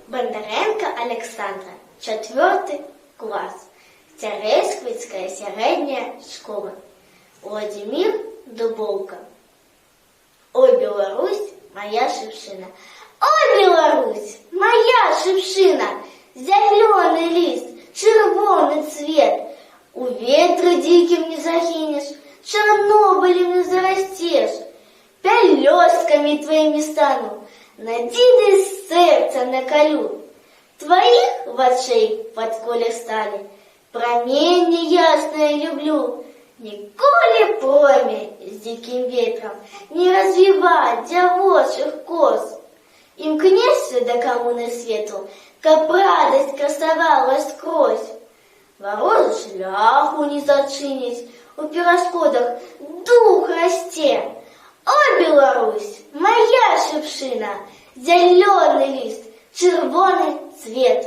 Бондаренко Александра, 4 класс, Тересквицкая средняя школа. Владимир Дубовка. Ой, Беларусь, моя шипшина. Ой, Беларусь, моя шипшина. Зеленый лист, червоный цвет. У ветра диким не загинешь, Чернобылем не зарастешь. Пелёстками твоими стану, надиды сердца наколю. Твоих в очей под коле стали, промень неясное люблю. Николи промень с диким ветром не развивать девочек кос. Имкнешься до коммуны свету, как радость красовалась сквозь. Ворозу шляху не зачинить, у пиросходах дух расте. О, Беларусь, моя шипшина, зеленый лист, червоный цвет.